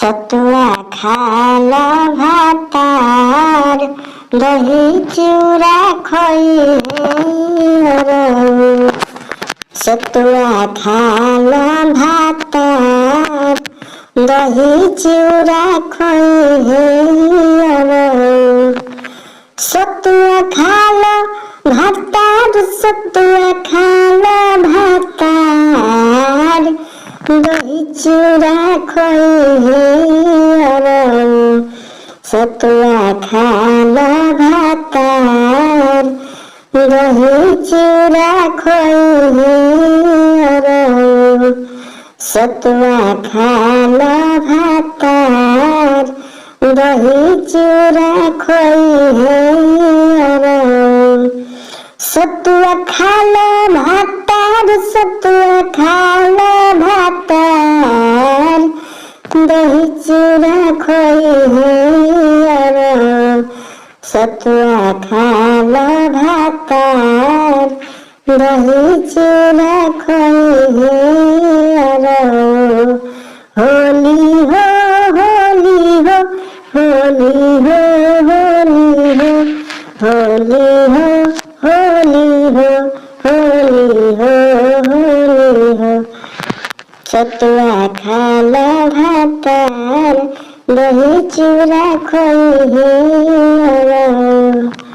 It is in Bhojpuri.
सतुआ खाला भातार दही चूड़ा खोई रो। सतुआ खाला भातार दही चूड़ा खोई रो। सतुआ खाला भातार सतुआ खाला भातार दही चूड़ा खोई रो। सतुआ खाला भातार दही चूड़ा खोई रो। सतुआ खाला भातार दही चूड़ा खोई रो। सतुआ खाला भातार सतुआ खाला भातार दही चूड़ा खोई रो। सतुआ खाला भातार दही चूड़ा खोई रो। होली हो होली हो होली हो होली हो होली हो होली हो होली हो होली हो। सतुआ खाला भातार दही चूड़ा खोई रो।